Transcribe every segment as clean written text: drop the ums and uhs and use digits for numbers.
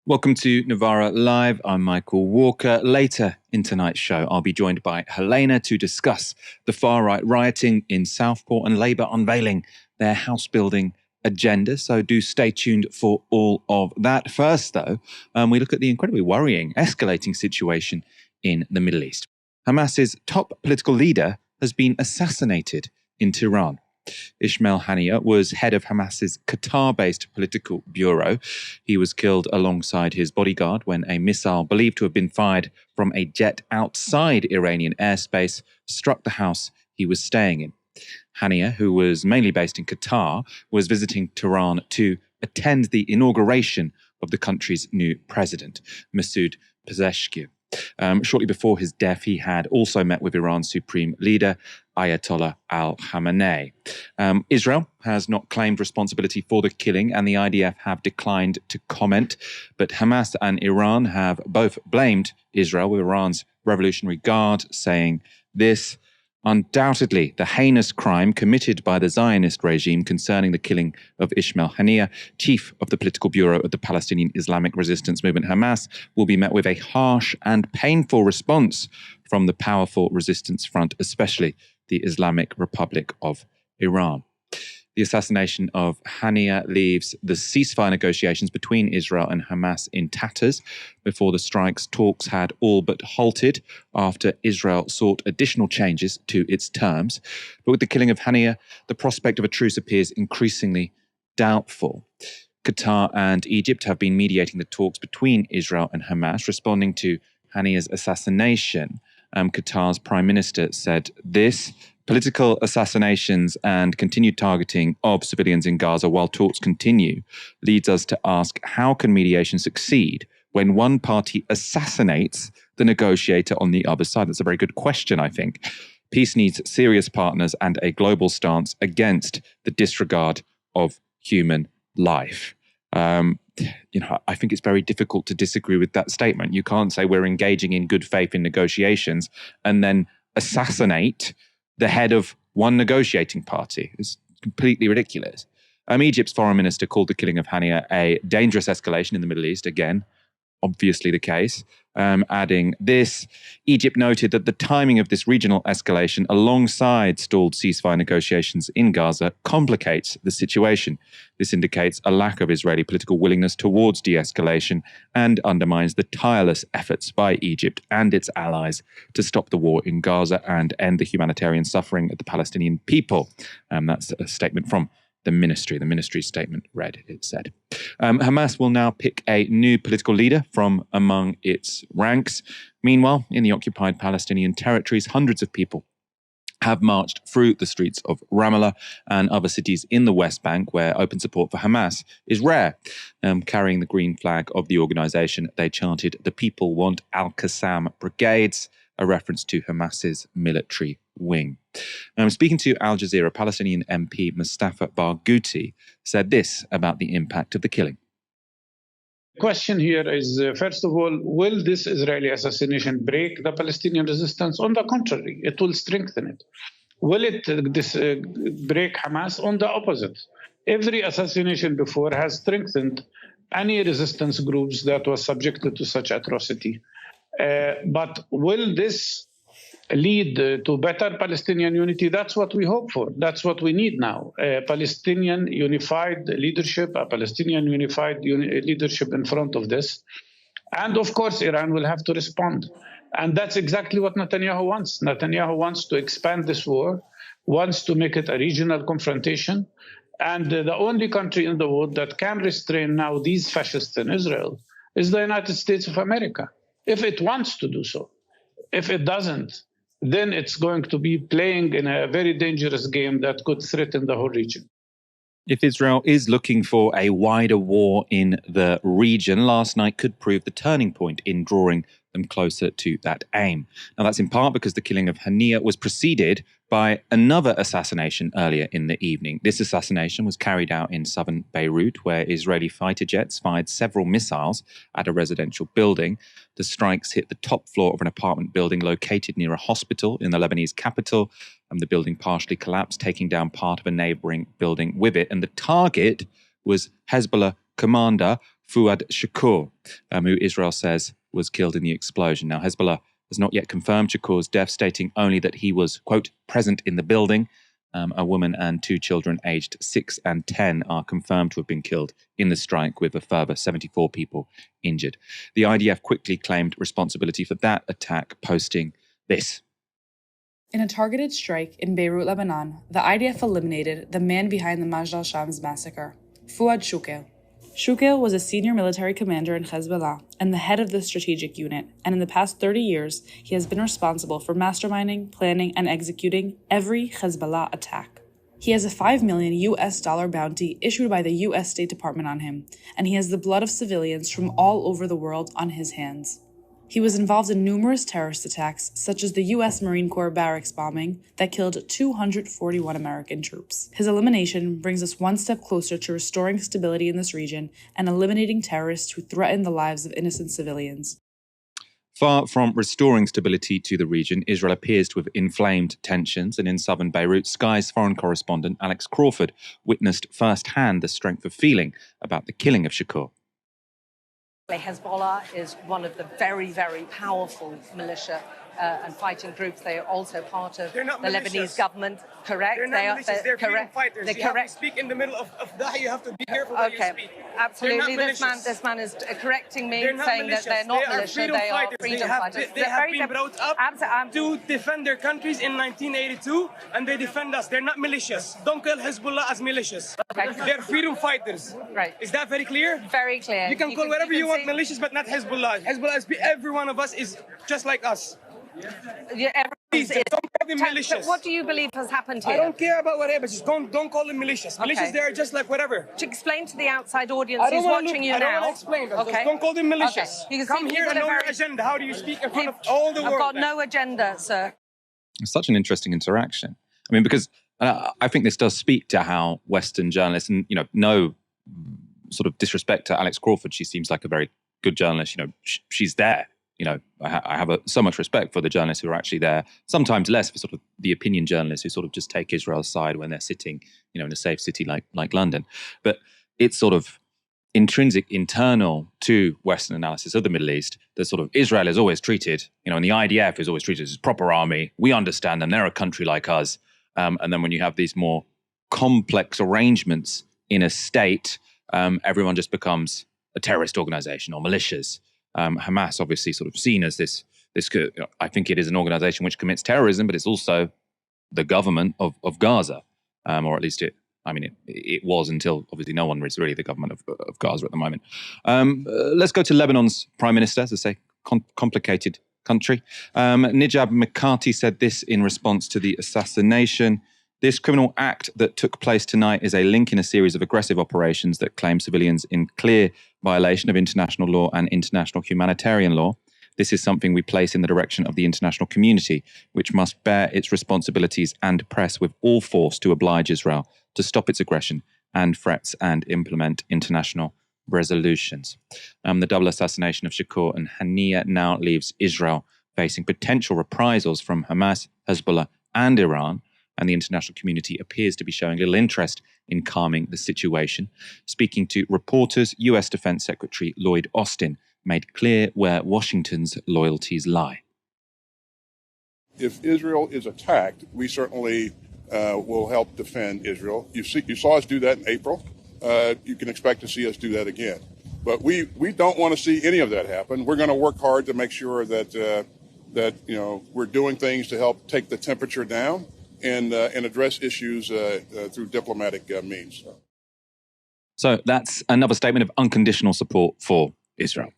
Welcome to Novara Live. I'm Michael Walker. Later in tonight's show, I'll be joined by Helena to discuss the far-right rioting in Southport and Labour unveiling their house-building agenda. So do stay tuned for all of that. First, though, we look at the incredibly worrying, escalating situation in the Middle East. Hamas's top political leader has been assassinated in Tehran. Ismail Haniyeh was head of Hamas's Qatar-based political bureau. He was killed alongside his bodyguard when a missile believed to have been fired from a jet outside Iranian airspace struck the house he was staying in. Haniyeh, who was mainly based in Qatar, was visiting Tehran to attend the inauguration of the country's new president, Masoud Pezeshkian. Shortly before his death, he had also met with Iran's supreme leader, Ayatollah Khamenei. Israel has not claimed responsibility for the killing, and the IDF have declined to comment. But Hamas and Iran have both blamed Israel, with Iran's Revolutionary Guard saying this: undoubtedly, the heinous crime committed by the Zionist regime concerning the killing of Ismail Haniyeh, chief of the political bureau of the Palestinian Islamic Resistance Movement Hamas, will be met with a harsh and painful response from the powerful resistance front, especially the Islamic Republic of Iran. The assassination of Haniyeh leaves the ceasefire negotiations between Israel and Hamas in tatters. Before the strikes, talks had all but halted after Israel sought additional changes to its terms. But with the killing of Haniyeh, the prospect of a truce appears increasingly doubtful. Qatar and Egypt have been mediating the talks between Israel and Hamas, responding to Haniyeh's assassination. Qatar's prime minister said this: political assassinations and continued targeting of civilians in Gaza while talks continue leads us to ask, how can mediation succeed when one party assassinates the negotiator on the other side? That's a very good question, I think. Peace needs serious partners and a global stance against the disregard of human life. I think it's very difficult to disagree with that statement. You can't say we're engaging in good faith in negotiations and then assassinate the head of one negotiating party. It's completely ridiculous. Egypt's foreign minister called the killing of Haniyeh a dangerous escalation in the Middle East. Again, obviously the case. Adding this, Egypt noted that the timing of this regional escalation alongside stalled ceasefire negotiations in Gaza complicates the situation. This indicates a lack of Israeli political willingness towards de-escalation and undermines the tireless efforts by Egypt and its allies to stop the war in Gaza and end the humanitarian suffering of the Palestinian people. That's a statement from the ministry. The ministry's statement read, it said. Hamas will now pick a new political leader from among its ranks. Meanwhile, in the occupied Palestinian territories, hundreds of people have marched through the streets of Ramallah and other cities in the West Bank where open support for Hamas is rare. Carrying the green flag of the organization, they chanted, "The people want Al-Qassam brigades," a reference to Hamas's military wing. Speaking to Al Jazeera, Palestinian MP Mustafa Barghouti said this about the impact of the killing. The question here is, first of all, will this Israeli assassination break the Palestinian resistance? On the contrary, it will strengthen it. Will it break Hamas? On the opposite. Every assassination before has strengthened any resistance groups that was subjected to such atrocity. But will this lead to better Palestinian unity? That's what we hope for. That's what we need now. A Palestinian unified leadership, a Palestinian unified leadership in front of this. And of course, Iran will have to respond. And that's exactly what Netanyahu wants. Netanyahu wants to expand this war, wants to make it a regional confrontation. And the only country in the world that can restrain now these fascists in Israel is the United States of America, if it wants to do so. If it doesn't, then it's going to be playing in a very dangerous game that could threaten the whole region. If Israel is looking for a wider war in the region, last night could prove the turning point in drawing them closer to that aim. Now, that's in part because the killing of Haniyeh was preceded by another assassination earlier in the evening. This assassination was carried out in southern Beirut, where Israeli fighter jets fired several missiles at a residential building. The strikes hit the top floor of an apartment building located near a hospital in the Lebanese capital, and the building partially collapsed, taking down part of a neighboring building with it. And the target was Hezbollah commander Fuad Shakur, who Israel says was killed in the explosion. Now, Hezbollah has not yet confirmed Shakur's death, stating only that he was, quote, present in the building. A woman and 2 children aged 6 and 10 are confirmed to have been killed in the strike, with a further 74 people injured. The IDF quickly claimed responsibility for that attack, posting this. In a targeted strike in Beirut, Lebanon, the IDF eliminated the man behind the Majd al-Shams massacre, Fuad Shakur. Shakur was a senior military commander in Hezbollah and the head of the strategic unit, and in the past 30 years, he has been responsible for masterminding, planning, and executing every Hezbollah attack. He has a $5 million US bounty issued by the US State Department on him, and he has the blood of civilians from all over the world on his hands. He was involved in numerous terrorist attacks, such as the U.S. Marine Corps barracks bombing that killed 241 American troops. His elimination brings us one step closer to restoring stability in this region and eliminating terrorists who threaten the lives of innocent civilians. Far from restoring stability to the region, Israel appears to have inflamed tensions, and in southern Beirut, Sky's foreign correspondent Alex Crawford witnessed firsthand the strength of feeling about the killing of Shakur. Hezbollah is one of the very, very powerful militia and fighting groups. They are also part of the Lebanese government. Correct? They're not militias. They're freedom fighters. They're you correct. have to speak in the middle of that. You have to be careful what you speak. Absolutely. This man is correcting me, saying that they're not militia. They are freedom fighters. They have been brought up to defend their countries in 1982, and they defend us. They're not militias. Don't call Hezbollah as militias. Okay. They're freedom fighters. Right. Is that very clear? Very clear. You can call whatever you want militias, but not Hezbollah. Hezbollah is every one of us is just like us. Yeah, Please, don't call them militias. So what do you believe has happened here? I don't care about whatever. Just don't call them militias. Militias, they are just like whatever. To explain to the outside audience who's watching you now. I don't want to explain that. Okay. Don't call them militias. Okay. Come here and know your agenda. How do you speak in front of all the world? I've got no agenda, sir. It's such an interesting interaction. I mean, because I think this does speak to how Western journalists, and no sort of disrespect to Alex Crawford, she seems like a very good journalist. She's there. I have so much respect for the journalists who are actually there. Sometimes less for sort of the opinion journalists who sort of just take Israel's side when they're sitting, in a safe city like London. But it's sort of intrinsic, internal to Western analysis of the Middle East that sort of Israel is always treated, and the IDF is always treated as a proper army. We understand them. They're a country like us. And then when you have these more complex arrangements in a state, everyone just becomes a terrorist organization or militias. Hamas, obviously, sort of seen as this. I think it is an organization which commits terrorism, but it's also the government of Gaza, or at least it was until obviously no one is really the government of Gaza at the moment. Let's go to Lebanon's prime minister, as I say, complicated country. Nijab Mikati said this in response to the assassination. This criminal act that took place tonight is a link in a series of aggressive operations that claim civilians in clear violation of international law and international humanitarian law. This is something we place in the direction of the international community, which must bear its responsibilities and press with all force to oblige Israel to stop its aggression and threats and implement international resolutions. The double assassination of Shakur and Haniyeh now leaves Israel facing potential reprisals from Hamas, Hezbollah, and Iran. And the international community appears to be showing little interest in calming the situation. Speaking to reporters, US Defense Secretary Lloyd Austin made clear where Washington's loyalties lie. If Israel is attacked, we certainly will help defend Israel. You saw us do that in April. You can expect to see us do that again. But we don't want to see any of that happen. We're going to work hard to make sure that we're doing things to help take the temperature down and address issues through diplomatic means. So that's another statement of unconditional support for Israel.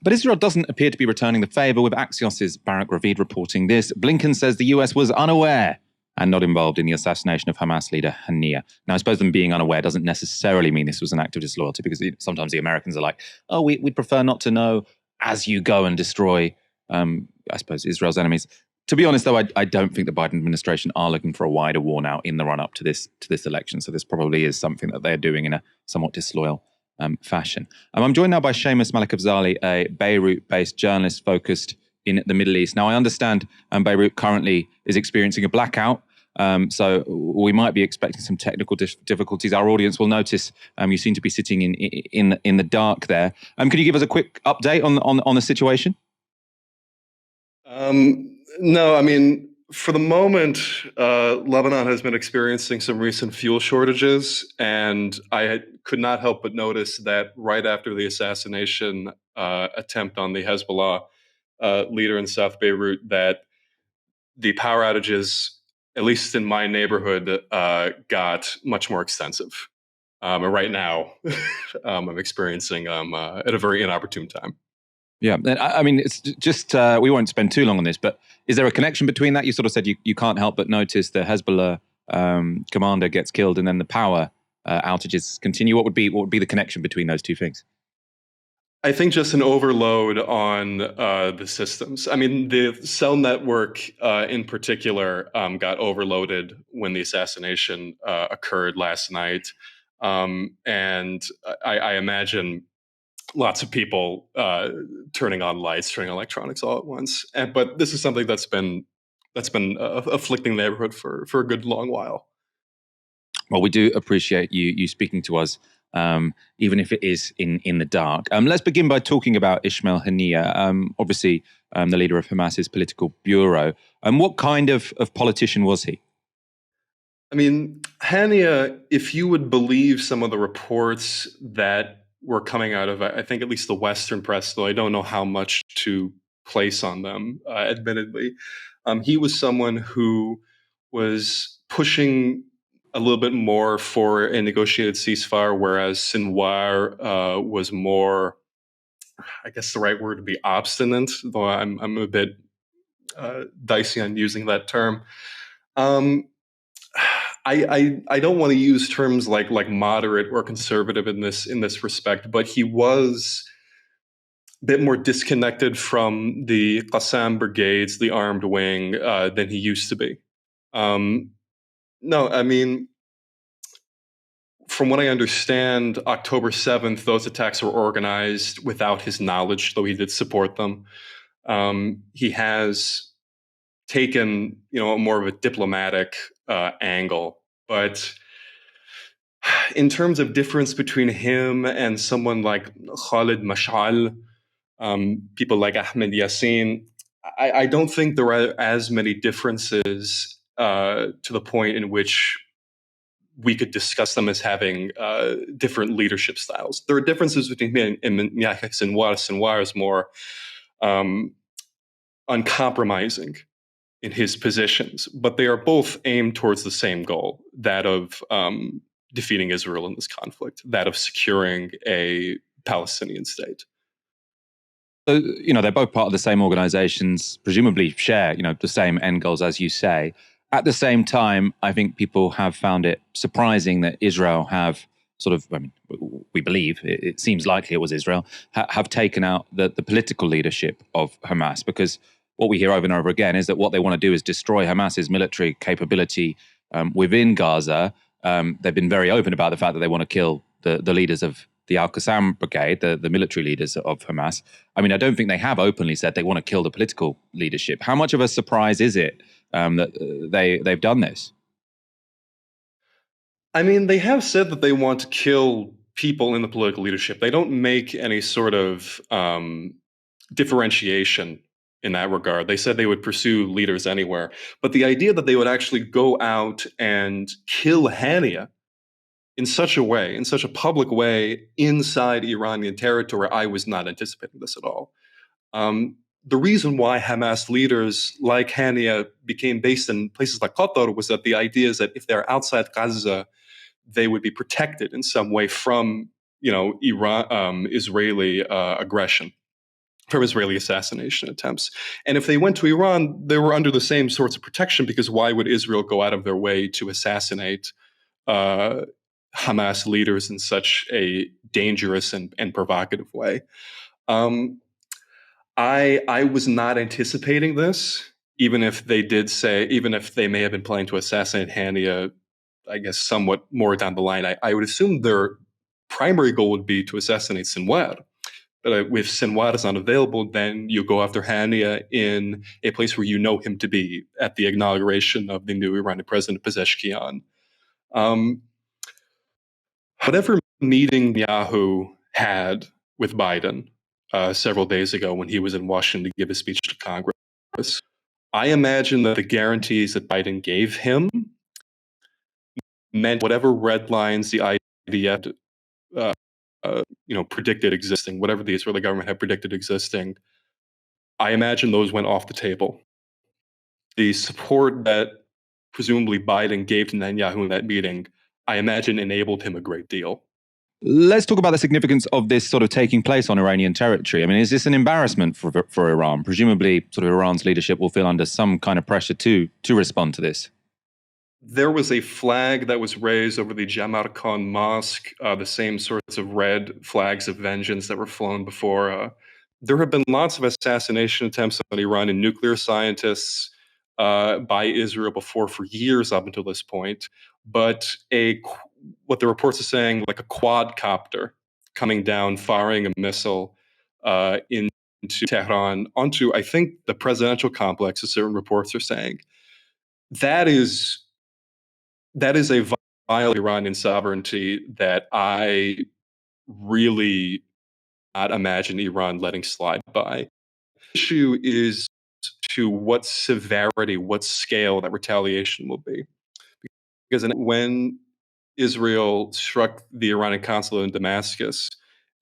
But Israel doesn't appear to be returning the favor, with Axios' Barak Ravid reporting this. Blinken says the US was unaware and not involved in the assassination of Hamas leader Haniyeh. Now, I suppose them being unaware doesn't necessarily mean this was an act of disloyalty, because sometimes the Americans are like, oh, we'd prefer not to know as you go and destroy, I suppose, Israel's enemies. To be honest, though, I don't think the Biden administration are looking for a wider war now in the run-up to this election. So this probably is something that they're doing in a somewhat disloyal fashion. I'm joined now by Seamus Malekavzali, a Beirut-based journalist focused in the Middle East. Now, I understand Beirut currently is experiencing a blackout So we might be expecting some technical difficulties. Our audience will notice you seem to be sitting in the dark there. Could you give us a quick update on the situation? No, I mean, for the moment, Lebanon has been experiencing some recent fuel shortages, and I could not help but notice that right after the assassination attempt on the Hezbollah leader in South Beirut, that the power outages, at least in my neighborhood, got much more extensive. And right now, I'm experiencing at a very inopportune time. Yeah, I mean, it's just, we won't spend too long on this, but is there a connection between that? You sort of said you can't help but notice the Hezbollah commander gets killed and then the power outages continue. What would be the connection between those two things? I think just an overload on the systems. I mean, the cell network in particular got overloaded when the assassination occurred last night. And I imagine lots of people turning on lights, turning on electronics all at once. But this is something that's been afflicting the neighborhood for a good long while. Well, we do appreciate you speaking to us, even if it is in the dark. Let's begin by talking about Ismail Haniyeh, obviously the leader of Hamas's political bureau. What kind of politician was he? I mean, Haniyeh, if you would believe some of the reports that were coming out of, I think, at least the Western press, though I don't know how much to place on them, admittedly, he was someone who was pushing a little bit more for a negotiated ceasefire, whereas Sinwar was more, I guess the right word would be obstinate, though I'm a bit dicey on using that term. I don't want to use terms like moderate or conservative in this respect, but he was a bit more disconnected from the Qassam brigades, the armed wing, than he used to be. No, I mean, from what I understand, October 7th, those attacks were organized without his knowledge, though he did support them. He has taken, more of a diplomatic angle, but in terms of difference between him and someone like Khalid Mash'al, people like Ahmed Yassin, I don't think there are as many differences to the point in which we could discuss them as having different leadership styles. There are differences between him and Sinwar. Sinwar is more uncompromising in his positions, but they are both aimed towards the same goal, that of defeating Israel in this conflict, that of securing a Palestinian state. So, they're both part of the same organizations, presumably share, the same end goals, as you say. At the same time, I think people have found it surprising that Israel have we believe, it seems likely it was Israel, have taken out the political leadership of Hamas, because what we hear over and over again is that what they want to do is destroy Hamas's military capability within Gaza. They've been very open about the fact that they want to kill the leaders of the Al-Qassam brigade, the military leaders of Hamas. I mean, I don't think they have openly said they want to kill the political leadership. How much of a surprise is it that they've done this? I mean, they have said that they want to kill people in the political leadership. They don't make any sort of differentiation in that regard. They said they would pursue leaders anywhere. But the idea that they would actually go out and kill Haniyeh in such a public way inside Iranian territory, I was not anticipating this at all. The reason why Hamas leaders like Haniyeh became based in places like Qatar was that the idea is that if they're outside Gaza, they would be protected in some way from, Israeli aggression, from Israeli assassination attempts. And if they went to Iran, they were under the same sorts of protection, because why would Israel go out of their way to assassinate Hamas leaders in such a dangerous and provocative way? I was not anticipating this, even if they may have been planning to assassinate Haniyeh, I guess, somewhat more down the line. I would assume their primary goal would be to assassinate Sinwar. But if Sinwar is unavailable, then you go after Haniyeh in a place where you know him to be at the inauguration of the new Iranian president, Pezeshkian. Whatever meeting Yahoo had with Biden several days ago when he was in Washington to give a speech to Congress, I imagine that the guarantees that Biden gave him meant whatever red lines the IDF predicted existing, whatever the Israeli government had predicted existing, I imagine those went off the table. The support that presumably Biden gave to Netanyahu in that meeting, I imagine enabled him a great deal. Let's talk about the significance of this sort of taking place on Iranian territory. I mean, is this an embarrassment for Iran? Presumably, sort of Iran's leadership will feel under some kind of pressure to respond to this. There was a flag that was raised over the Jamar Khan Mosque, the same sorts of red flags of vengeance that were flown before. There have been lots of assassination attempts on Iranian nuclear scientists by Israel before for years up until this point. But what the reports are saying, like a quadcopter coming down, firing a missile into Tehran onto, I think, the presidential complex, as certain reports are saying, that is a violation of Iranian sovereignty that I really not imagine Iran letting slide by. The issue is to what severity, what scale that retaliation will be. Because when Israel struck the Iranian consulate in Damascus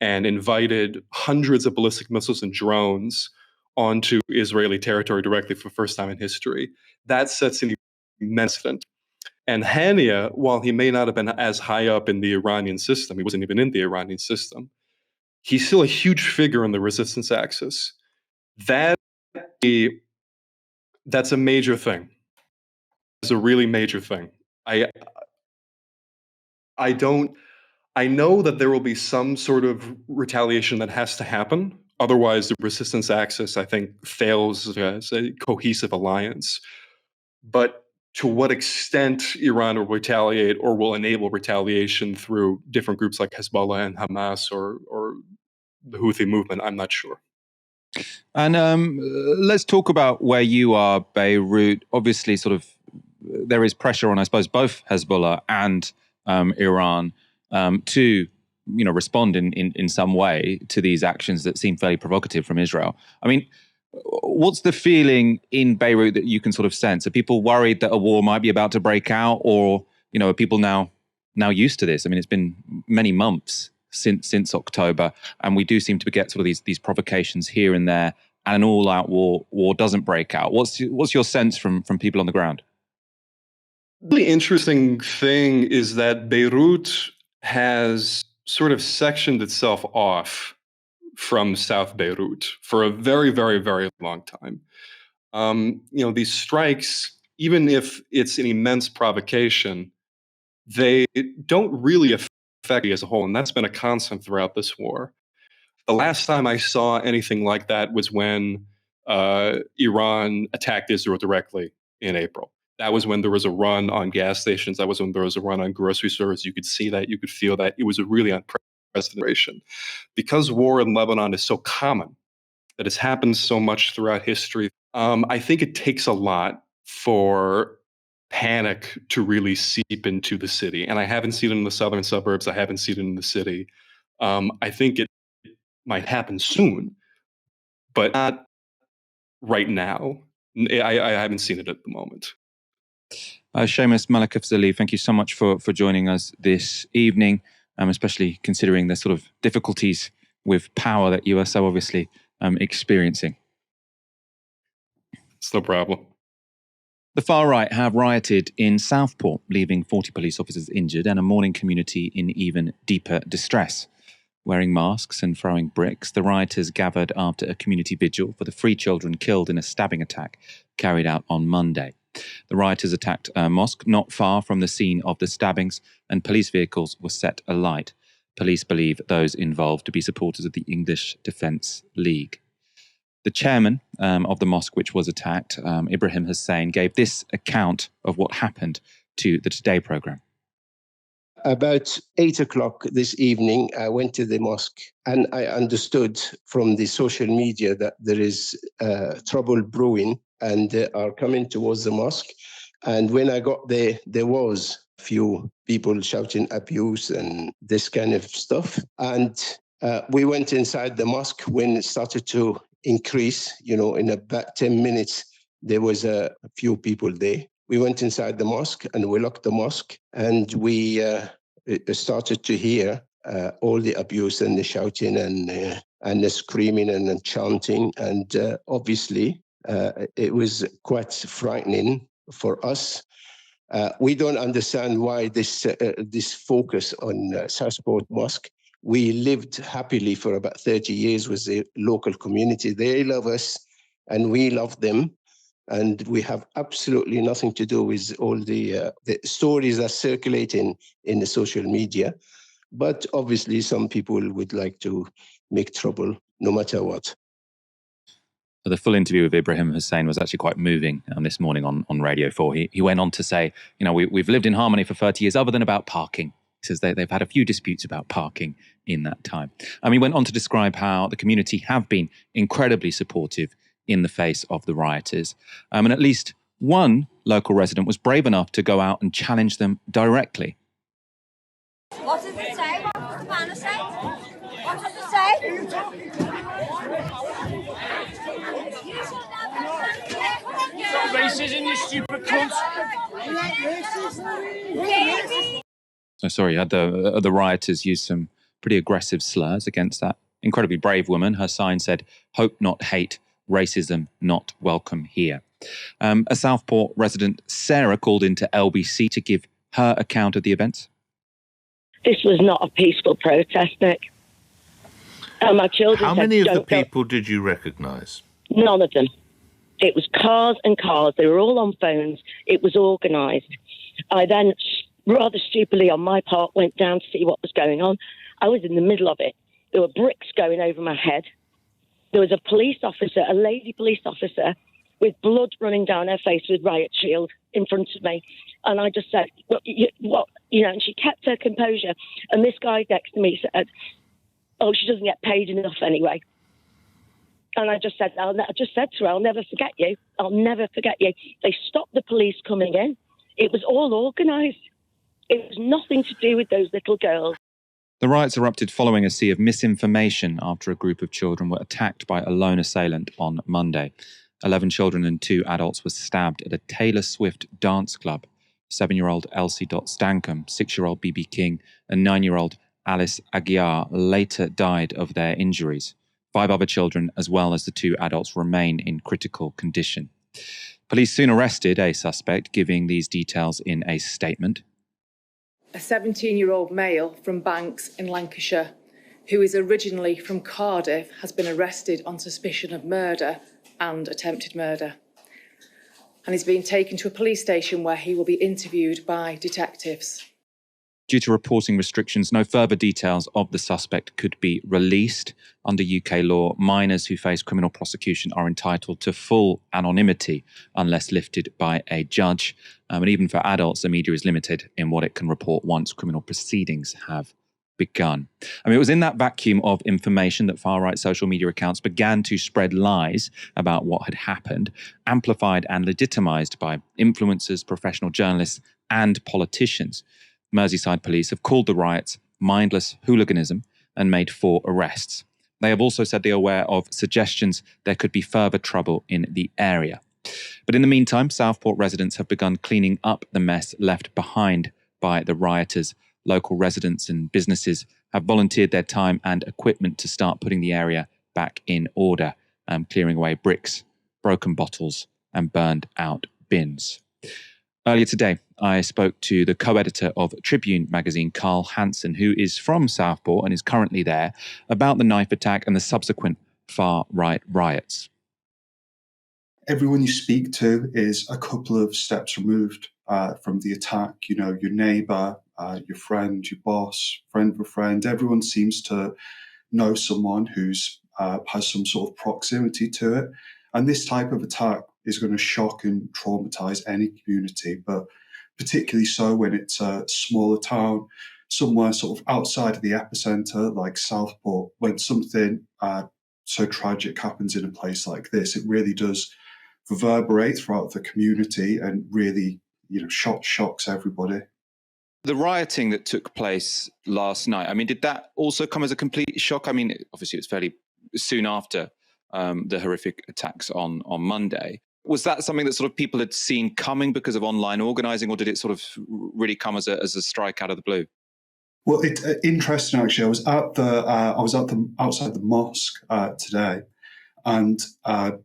and invited hundreds of ballistic missiles and drones onto Israeli territory directly for the first time in history, that sets an immense precedent. And Haniyeh, while he may not have been as high up in the Iranian system, he wasn't even in the Iranian system, he's still a huge figure in the resistance axis. That's a major thing. It's a really major thing. I know that there will be some sort of retaliation that has to happen. Otherwise, the resistance axis, I think, fails as a cohesive alliance. But to what extent Iran will retaliate or will enable retaliation through different groups like Hezbollah and Hamas or the Houthi movement, I'm not sure. And let's talk about where you are, Beirut. Obviously, sort of, there is pressure on, I suppose, both Hezbollah and Iran to, respond in some way to these actions that seem fairly provocative from Israel. I mean, what's the feeling in Beirut that you can sort of sense? Are people worried that a war might be about to break out, or are people now used to this? I mean, it's been many months since October, and we do seem to get sort of these provocations here and there, and an all-out war doesn't break out. What's your sense from people on the ground? The really interesting thing is that Beirut has sort of sectioned itself off from South Beirut for a very, very, very long time. These strikes, even if it's an immense provocation, they don't really affect you as a whole, and that's been a constant throughout this war. The last time I saw anything like that was when Iran attacked Israel directly in April. That was when there was a run on gas stations. That was when there was a run on grocery stores. You could see that. You could feel that. It was a really unprecedented situation. Because war in Lebanon is so common, that has happened so much throughout history, I think it takes a lot for panic to really seep into the city. And I haven't seen it in the southern suburbs. I haven't seen it in the city. I think it might happen soon, but not right now. I haven't seen it at the moment. Seamus Malakafzali, thank you so much for joining us this evening, especially considering the sort of difficulties with power that you are so obviously experiencing. It's no problem. The far right have rioted in Southport, leaving 40 police officers injured and a mourning community in even deeper distress. Wearing masks and throwing bricks, the rioters gathered after a community vigil for the 3 children killed in a stabbing attack carried out on Monday. The rioters attacked a mosque not far from the scene of the stabbings, and police vehicles were set alight. Police believe those involved to be supporters of the English Defence League. The chairman of the mosque which was attacked, Ibrahim Hussein, gave this account of what happened to the Today programme. About 8 o'clock this evening, I went to the mosque and I understood from the social media that there is trouble brewing and they are coming towards the mosque. And when I got there, there was a few people shouting abuse and this kind of stuff. And we went inside the mosque when it started to increase, in about 10 minutes, there was a few people there. We went inside the mosque and we locked the mosque and we started to hear all the abuse and the shouting and the screaming and the chanting. And obviously, it was quite frightening for us. We don't understand why this focus on Southport Mosque. We lived happily for about 30 years with the local community. They love us and we love them. And we have absolutely nothing to do with all the stories that circulate in the social media. But obviously, some people would like to make trouble no matter what. The full interview with Ibrahim Hussein was actually quite moving this morning on Radio 4. He went on to say, we've lived in harmony for 30 years, other than about parking. He says they've had a few disputes about parking in that time. He went on to describe how the community have been incredibly supportive in the face of the rioters. And at least one local resident was brave enough to go out and challenge them directly. What did it say? What did the banner say? What did it say? Stop racism, you stupid cunt. So sorry, had the rioters used some pretty aggressive slurs against that incredibly brave woman. Her sign said, "Hope not hate, racism not welcome here." A Southport resident, Sarah, called into LBC to give her account of the events. This was not a peaceful protest, Nick. My children. How many of the people did you recognise? None of them. It was cars and cars. They were all on phones. It was organised. I then, rather stupidly on my part, went down to see what was going on. I was in the middle of it. There were bricks going over my head. There was a police officer, a lady police officer, with blood running down her face with Riot shield in front of me. And I just said, what? And she kept her composure. And this guy next to me said, "Oh, she doesn't get paid enough anyway." And I just said to her, "I'll never forget you. I'll never forget you." They stopped the police coming in. It was all organised. It was nothing to do with those little girls. The riots erupted following a sea of misinformation after a group of children were attacked by a lone assailant on Monday. 11 children and 2 adults were stabbed at a Taylor Swift dance club. 7-year-old Elsie Stankham, 6-year-old BB King, and 9-year-old Alice Aguiar later died of their injuries. 5 other children, as well as the 2 adults, remain in critical condition. Police soon arrested a suspect, giving these details in a statement. A 17-year-old male from Banks in Lancashire, who is originally from Cardiff, has been arrested on suspicion of murder and attempted murder, and is being taken to a police station where he will be interviewed by detectives. Due to reporting restrictions, no further details of the suspect could be released. Under UK law, minors who face criminal prosecution are entitled to full anonymity unless lifted by a judge. And even for adults, the media is limited in what it can report once criminal proceedings have begun. It was in that vacuum of information that far-right social media accounts began to spread lies about what had happened, amplified and legitimised by influencers, professional journalists and politicians. Merseyside police have called the riots mindless hooliganism and made 4 arrests. They have also said they are aware of suggestions there could be further trouble in the area. But in the meantime, Southport residents have begun cleaning up the mess left behind by the rioters. Local residents and businesses have volunteered their time and equipment to start putting the area back in order, clearing away bricks, broken bottles and burned out bins. Earlier today, I spoke to the co-editor of Tribune magazine, Carl Hansen, who is from Southport and is currently there, about the knife attack and the subsequent far-right riots. Everyone you speak to is a couple of steps removed from the attack. Your neighbour, your friend, your boss, friend of a friend. Everyone seems to know someone who's has some sort of proximity to it. And this type of attack is going to shock and traumatise any community, but particularly so when it's a smaller town somewhere sort of outside of the epicenter, like Southport, when something so tragic happens in a place like this, it really does reverberate throughout the community and really, shocks everybody. The rioting that took place last night, I mean, did that also come as a complete shock? I mean, obviously it was fairly soon after the horrific attacks on Monday. Was that something that sort of people had seen coming because of online organizing, or did it sort of really come as a strike out of the blue? Well, it's interesting actually. I was outside the mosque today, and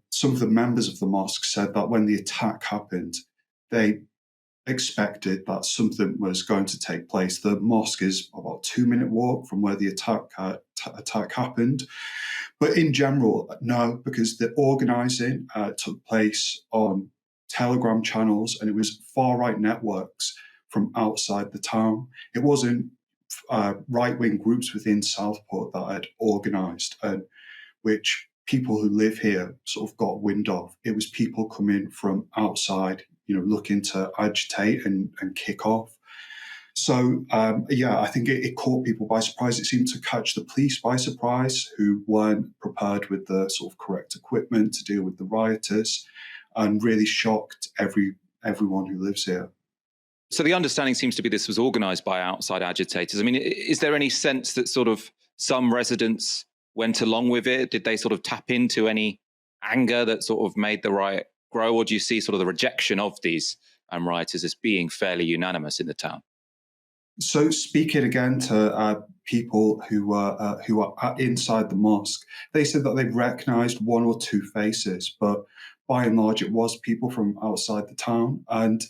some of the members of the mosque said that when the attack happened, they expected that something was going to take place. The mosque is about a 2-minute walk from where the attack happened. But in general, no, because the organising took place on Telegram channels, and it was far-right networks from outside the town. It wasn't right-wing groups within Southport that had organised, and which people who live here sort of got wind of. It was people coming from outside, looking to agitate and kick off. So, I think it caught people by surprise. It seemed to catch the police by surprise, who weren't prepared with the sort of correct equipment to deal with the rioters, and really shocked everyone who lives here. So the understanding seems to be this was organised by outside agitators. I mean, is there any sense that sort of some residents went along with it? Did they sort of tap into any anger that sort of made the riot grow, or do you see sort of the rejection of these rioters as being fairly unanimous in the town? So speaking again to people who are inside the mosque, they said that they recognised one or two faces, but by and large it was people from outside the town. And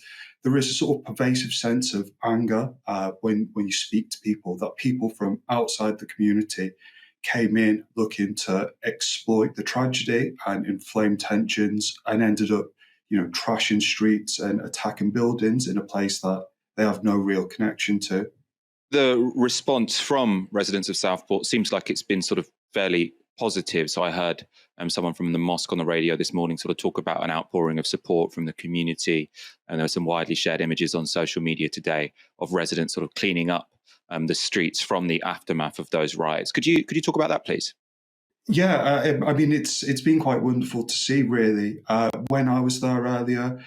there is a sort of pervasive sense of anger when you speak to people, that people from outside the community came in looking to exploit the tragedy and inflame tensions, and ended up, trashing streets and attacking buildings in a place that they have no real connection to. The response from residents of Southport seems like it's been sort of fairly positive. So I heard someone from the mosque on the radio this morning sort of talk about an outpouring of support from the community. And there were some widely shared images on social media today of residents sort of cleaning up the streets from the aftermath of those riots. Could you talk about that, please? Yeah, I mean, it's been quite wonderful to see, really. When I was there earlier,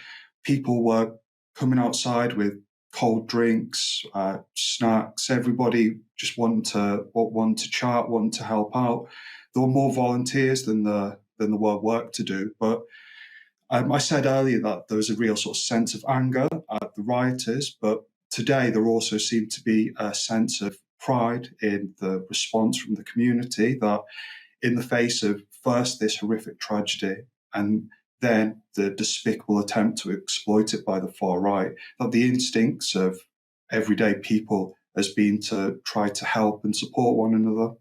people were coming outside with cold drinks, snacks. Everybody just wanted to chat, wanted to help out. There were more volunteers than there were work to do. But I said earlier that there was a real sort of sense of anger at the rioters, but today there also seemed to be a sense of pride in the response from the community, that in the face of first this horrific tragedy and then the despicable attempt to exploit it by the far right, that the instincts of everyday people has been to try to help and support one another.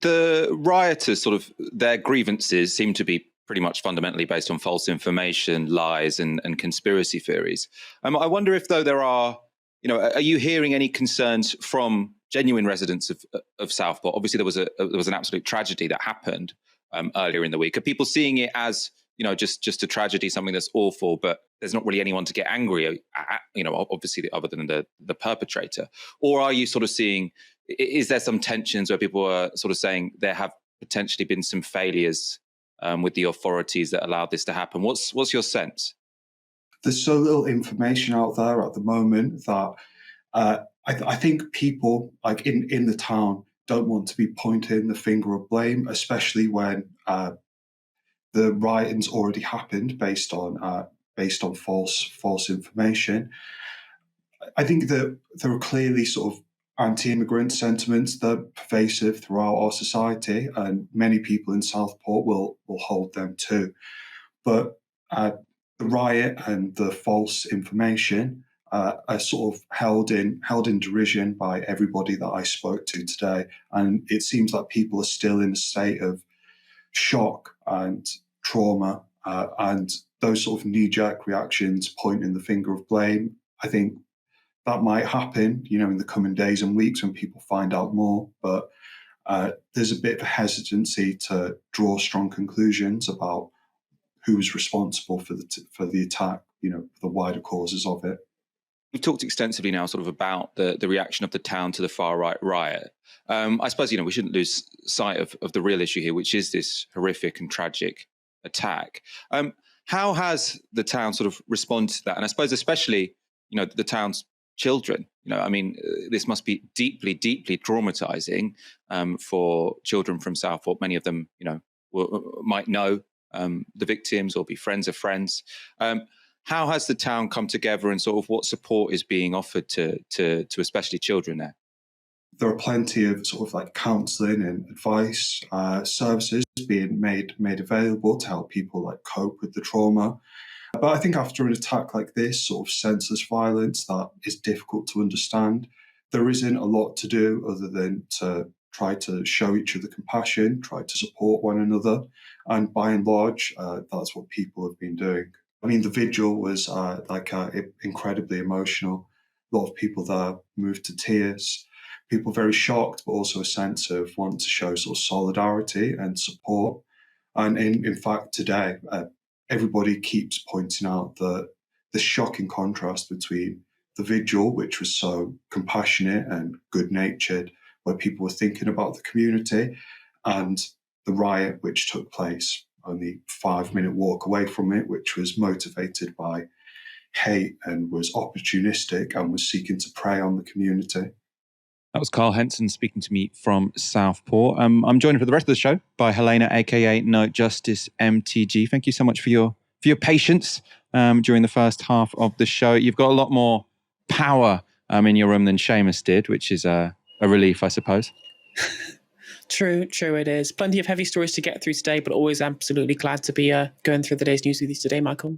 The rioters, sort of their grievances seem to be pretty much fundamentally based on false information, lies, and conspiracy theories. I wonder if, though, there are you hearing any concerns from genuine residents of Southport? Obviously, there was an absolute tragedy that happened earlier in the week. Are people seeing it as just a tragedy, something that's awful, but there's not really anyone to get angry at, obviously, other than the perpetrator? Or are you sort of seeing, is there some tensions where people are sort of saying there have potentially been some failures with the authorities that allowed this to happen? What's your sense? There's so little information out there at the moment that I think people like in the town don't want to be pointing the finger of blame, especially when the rioting's already happened based on false information. I think that there are clearly sort of anti-immigrant sentiments that are pervasive throughout our society, and many people in Southport will hold them too. But the riot and the false information are sort of held in derision by everybody that I spoke to today, and it seems like people are still in a state of shock and trauma, and those sort of knee-jerk reactions pointing the finger of blame. I think that might happen, in the coming days and weeks when people find out more. But there's a bit of a hesitancy to draw strong conclusions about who was responsible for the attack, the wider causes of it. We've talked extensively now sort of about the reaction of the town to the far-right riot. I suppose, we shouldn't lose sight of the real issue here, which is this horrific and tragic attack. How has the town sort of responded to that? And I suppose especially, the town's children. This must be deeply, deeply traumatizing for children from Southport. Many of them, might know the victims or be friends of friends. How has the town come together, and sort of what support is being offered to especially children there? There are plenty of sort of like counselling and advice services being made available to help people like cope with the trauma. But I think after an attack like this, sort of senseless violence that is difficult to understand, there isn't a lot to do other than to try to show each other compassion, try to support one another. And by and large, that's what people have been doing. The vigil was incredibly emotional. A lot of people there moved to tears. People very shocked, but also a sense of wanting to show sort of solidarity and support. And in fact, today, everybody keeps pointing out the shocking contrast between the vigil, which was so compassionate and good-natured, where people were thinking about the community, and the riot, which took place only 5-minute walk away from it, which was motivated by hate and was opportunistic and was seeking to prey on the community. That was Carl Henson speaking to me from Southport. I'm joined for the rest of the show by Helena, aka No Justice MTG. Thank you so much for your patience during the first half of the show. You've got a lot more power in your room than Seamus did, which is a relief, I suppose. True it is. Plenty of heavy stories to get through today, but always absolutely glad to be going through the day's news with you today, Michael.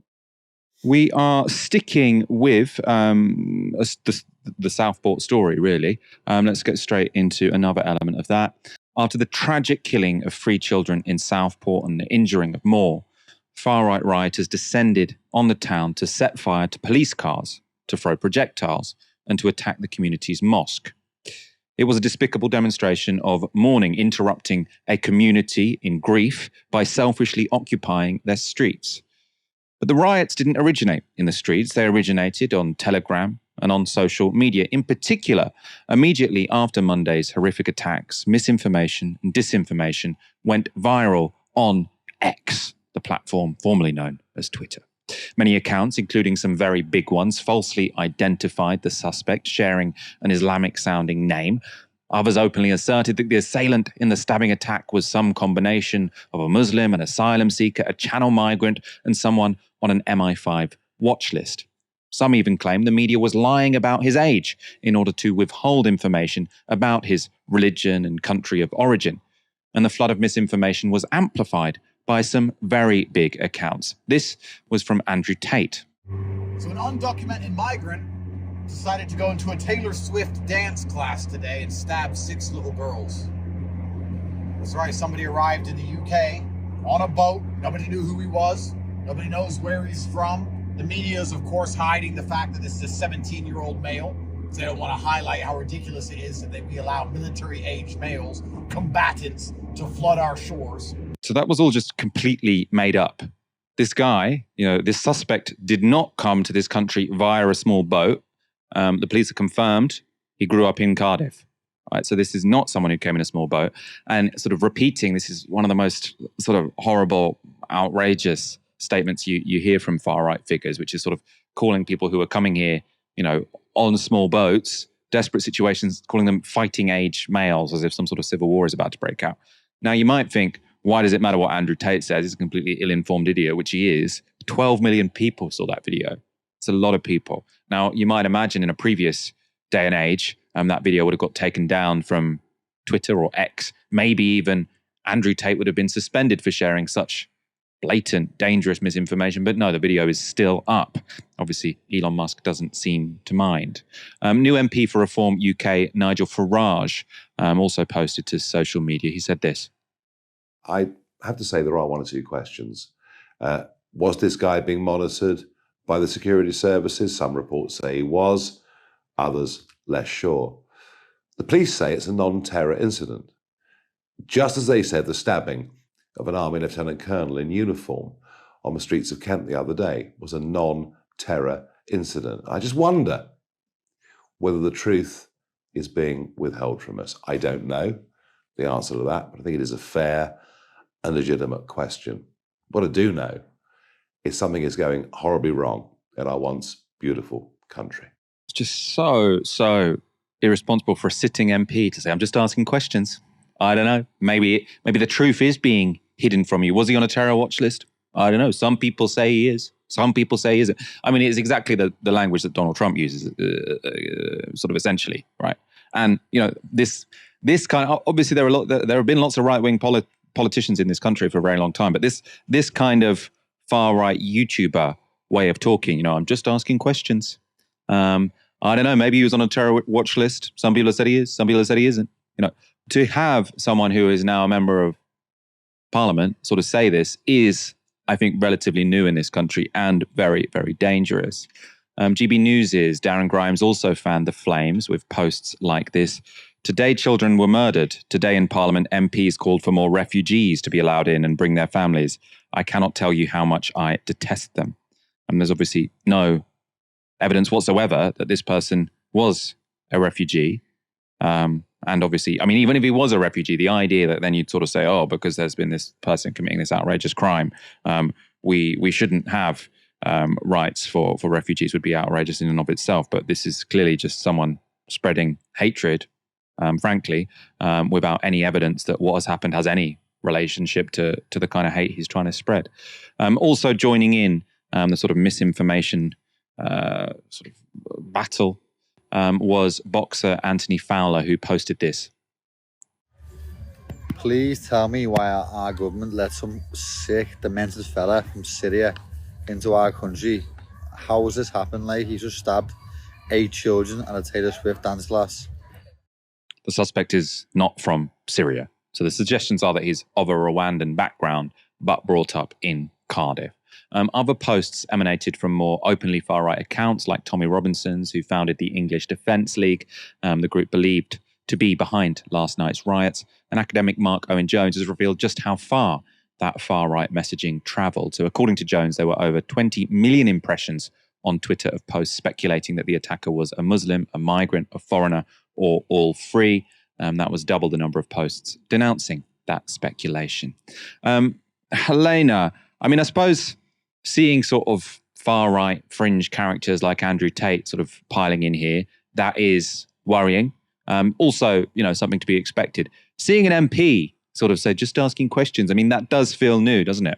We are sticking with the Southport story, really. Let's get straight into another element of that. After the tragic killing of 3 children in Southport and the injuring of more, far-right rioters descended on the town to set fire to police cars, to throw projectiles, and to attack the community's mosque. It was a despicable demonstration of mourning, interrupting a community in grief by selfishly occupying their streets. But the riots didn't originate in the streets. They originated on Telegram and on social media. In particular, immediately after Monday's horrific attacks, misinformation and disinformation went viral on X, the platform formerly known as Twitter. Many accounts, including some very big ones, falsely identified the suspect, sharing an Islamic-sounding name. Others openly asserted that the assailant in the stabbing attack was some combination of a Muslim, an asylum seeker, a channel migrant, and someone on an MI5 watch list. Some even claimed the media was lying about his age in order to withhold information about his religion and country of origin. And the flood of misinformation was amplified by some very big accounts. This was from Andrew Tate. So an undocumented migrant decided to go into a Taylor Swift dance class today and stab 6 little girls. That's right, somebody arrived in the UK on a boat. Nobody knew who he was. Nobody knows where he's from. The media is, of course, hiding the fact that this is a 17-year-old male. They don't want to highlight how ridiculous it is that we allow military-aged males, combatants, to flood our shores. So that was all just completely made up. This guy, this suspect did not come to this country via a small boat. The police have confirmed he grew up in Cardiff. Right? So this is not someone who came in a small boat. And sort of repeating, this is one of the most sort of horrible, outrageous statements you hear from far-right figures, which is sort of calling people who are coming here, on small boats, desperate situations, calling them fighting age males, as if some sort of civil war is about to break out. Now, you might think, why does it matter what Andrew Tate says? He's a completely ill-informed idiot, which he is. 12 million people saw that video. It's a lot of people. Now, you might imagine in a previous day and age, that video would have got taken down from Twitter or X. Maybe even Andrew Tate would have been suspended for sharing such blatant, dangerous misinformation. But no, the video is still up. Obviously, Elon Musk doesn't seem to mind. New MP for Reform UK, Nigel Farage, also posted to social media. He said this. I have to say there are one or two questions. Was this guy being monitored by the security services? Some reports say he was, others less sure. The police say it's a non-terror incident, just as they said the stabbing of an Army Lieutenant Colonel in uniform on the streets of Kent the other day was a non-terror incident. I just wonder whether the truth is being withheld from us. I don't know the answer to that, but I think it is a fair and legitimate question. What I do know is something is going horribly wrong in our once beautiful country. It's just so irresponsible for a sitting MP to say, I'm just asking questions. I don't know. Maybe the truth is being hidden from you. Was he on a terror watch list? I don't know. Some people say he is. Some people say he isn't. I mean, it's exactly the language that Donald Trump uses, sort of essentially, right? And this kind of, obviously there have been lots of right-wing politicians in this country for a very long time, but this kind of far-right YouTuber way of talking, I'm just asking questions. I don't know. Maybe he was on a terror watch list. Some people have said he is. Some people have said he isn't. To have someone who is now a member of Parliament sort of say this is, I think, relatively new in this country and very, very dangerous. GB News' Darren Grimes also fanned the flames with posts like this. Today, children were murdered. Today in Parliament, MPs called for more refugees to be allowed in and bring their families. I cannot tell you how much I detest them. And there's obviously no evidence whatsoever that this person was a refugee. And obviously, I mean, even if he was a refugee, the idea that then you'd sort of say, oh, because there's been this person committing this outrageous crime, we shouldn't have rights for refugees would be outrageous in and of itself. But this is clearly just someone spreading hatred, frankly, without any evidence that what has happened has any relationship to the kind of hate he's trying to spread. Also joining in the sort of misinformation sort of battle was boxer Anthony Fowler, who posted this. Please tell me why our government let some sick, demented fella from Syria into our country. How has this happened? Like, he just stabbed 8 children at a Taylor Swift dance class. The suspect is not from Syria. So the suggestions are that he's of a Rwandan background, but brought up in Cardiff. Other posts emanated from more openly far-right accounts like Tommy Robinson's, who founded the English Defence League, the group believed to be behind last night's riots. And academic Mark Owen Jones has revealed just how far that far-right messaging travelled. So according to Jones, there were over 20 million impressions on Twitter of posts speculating that the attacker was a Muslim, a migrant, a foreigner, or all three. That was double the number of posts denouncing that speculation. Helena, I mean, I suppose seeing sort of far-right fringe characters like Andrew Tate sort of piling in here, that is worrying. Also, something to be expected. Seeing an MP sort of say, just asking questions, I mean, that does feel new, doesn't it?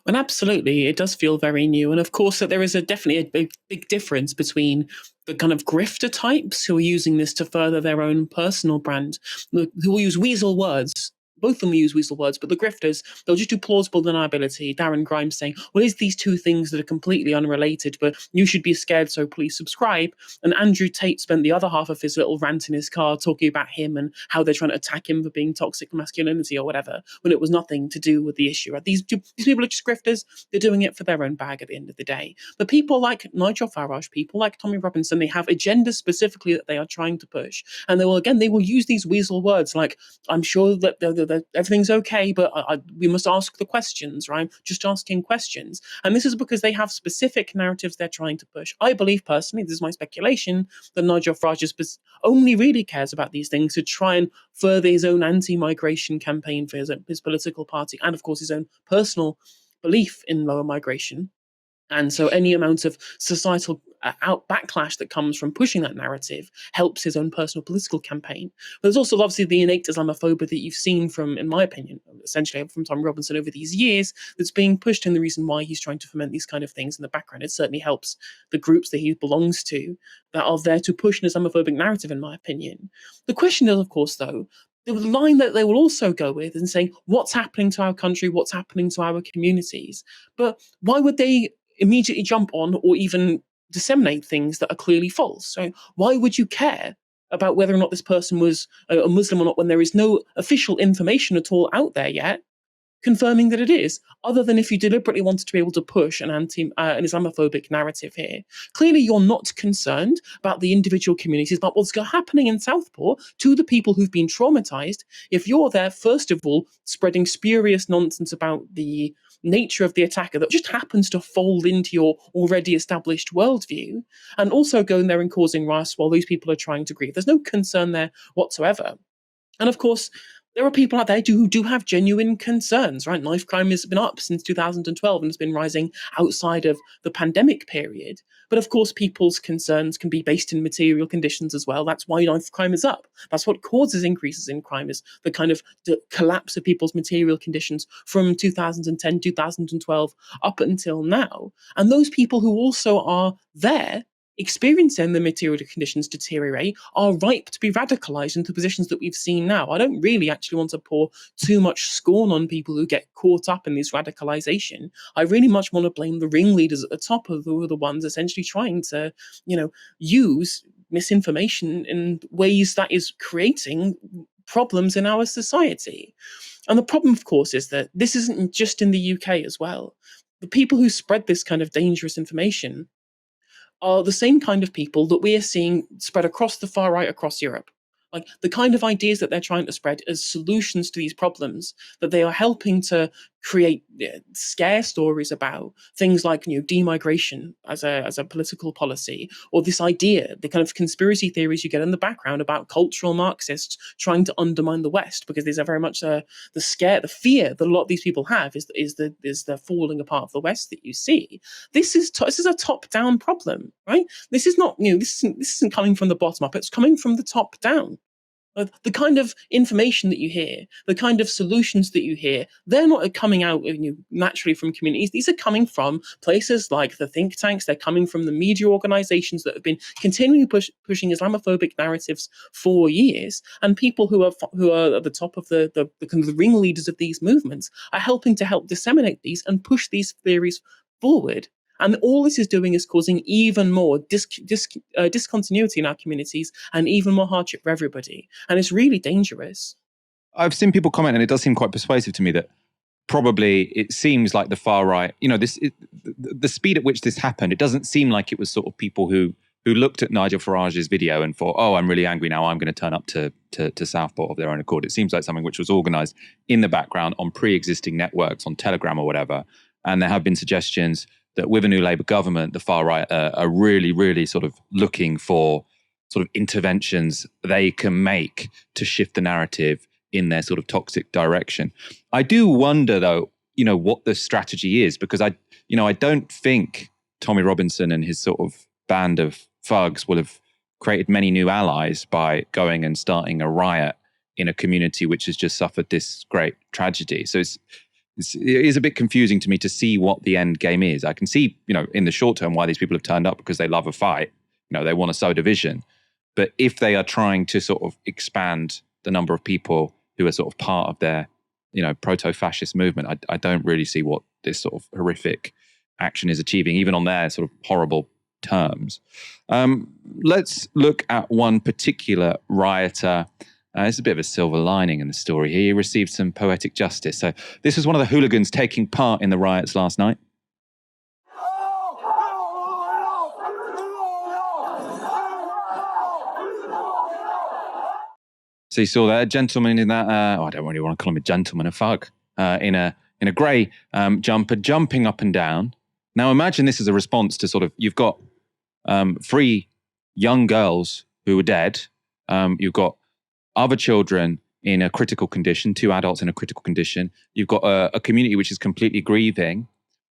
And absolutely, it does feel very new. And of course, that there is definitely a big difference between the kind of grifter types who are using this to further their own personal brand, who will use weasel words. Both of them use weasel words, but the grifters, they'll just do plausible deniability. Darren Grimes saying, well, here's these two things that are completely unrelated, but you should be scared, so please subscribe. And Andrew Tate spent the other half of his little rant in his car talking about him and how they're trying to attack him for being toxic masculinity or whatever, when it was nothing to do with the issue. Right? These people are just grifters. They're doing it for their own bag at the end of the day. But people like Nigel Farage, people like Tommy Robinson, they have agendas specifically that they are trying to push. And they will use these weasel words like, I'm sure that everything's okay, but we must ask the questions, right? Just asking questions. And this is because they have specific narratives they're trying to push. I believe personally, this is my speculation, that Nigel Farage only really cares about these things to try and further his own anti-migration campaign for his political party and, of course, his own personal belief in lower migration. And so any amount of societal backlash that comes from pushing that narrative helps his own personal political campaign. But there's also obviously the innate Islamophobia that you've seen from, in my opinion, essentially from Tom Robinson over these years, that's being pushed, and the reason why he's trying to foment these kind of things in the background. It certainly helps the groups that he belongs to that are there to push an Islamophobic narrative, in my opinion. The question is, of course, though, the line that they will also go with and saying, what's happening to our country, what's happening to our communities? But why would they immediately jump on or even disseminate things that are clearly false? So why would you care about whether or not this person was a Muslim or not when there is no official information at all out there yet? confirming that it is, other than if you deliberately wanted to be able to push an an Islamophobic narrative here. Clearly, you're not concerned about the individual communities, about what's happening in Southport to the people who've been traumatized. If you're there, first of all, spreading spurious nonsense about the nature of the attacker that just happens to fold into your already established worldview, and also going there and causing riots while these people are trying to grieve. There's no concern there whatsoever. And of course, there are people out there who do have genuine concerns, right? Knife crime has been up since 2012 and has been rising outside of the pandemic period. But of course, people's concerns can be based in material conditions as well. That's why knife crime is up. That's what causes increases in crime, is the kind of the collapse of people's material conditions from 2010, 2012 up until now. And those people who also are there experiencing the material conditions deteriorate are ripe to be radicalized into positions that we've seen now. I don't really actually want to pour too much scorn on people who get caught up in this radicalization. I really much want to blame the ringleaders at the top, who are the ones essentially trying to, use misinformation in ways that is creating problems in our society. And the problem, of course, is that this isn't just in the UK as well. The people who spread this kind of dangerous information are the same kind of people that we are seeing spread across the far right across Europe. Like the kind of ideas that they're trying to spread as solutions to these problems, that they are helping to create scare stories about things like demigration as a political policy, or this idea, the kind of conspiracy theories you get in the background about cultural Marxists trying to undermine the West, because these are very much the fear that a lot of these people have is the falling apart of the West that you see. This is a top-down problem, right? This is not this isn't coming from the bottom up. It's coming from the top down. The kind of information that you hear, the kind of solutions that you hear, they're not coming out naturally from communities. These are coming from places like the think tanks. They're coming from the media organizations that have been continually pushing Islamophobic narratives for years. And people who are at the top of the kind of the ringleaders of these movements are helping to disseminate these and push these theories forward. And all this is doing is causing even more discontinuity in our communities and even more hardship for everybody. And it's really dangerous. I've seen people comment, and it does seem quite persuasive to me, that probably it seems like the far right, the speed at which this happened, it doesn't seem like it was sort of people who looked at Nigel Farage's video and thought, oh, I'm really angry now, I'm going to turn up to Southport of their own accord. It seems like something which was organized in the background on pre-existing networks, on Telegram or whatever. And there have been suggestions that with a new Labour government, the far right are really, really sort of looking for sort of interventions they can make to shift the narrative in their sort of toxic direction. I do wonder, though, what the strategy is, because I don't think Tommy Robinson and his sort of band of thugs will have created many new allies by going and starting a riot in a community which has just suffered this great tragedy. So it is a bit confusing to me to see what the end game is. I can see, in the short term why these people have turned up, because they love a fight. They want to sow division. But if they are trying to sort of expand the number of people who are sort of part of their, proto-fascist movement, I don't really see what this sort of horrific action is achieving, even on their sort of horrible terms. Let's look at one particular rioter. It's a bit of a silver lining in the story here. He received some poetic justice. So this was one of the hooligans taking part in the riots last night. So you saw there a gentleman in that, I don't really want to call him a gentleman, a thug, in a grey jumper, jumping up and down. Now imagine this as a response to sort of, you've got 3 young girls who were dead. You've got other children in a critical condition, 2 adults in a critical condition. You've got a community which is completely grieving.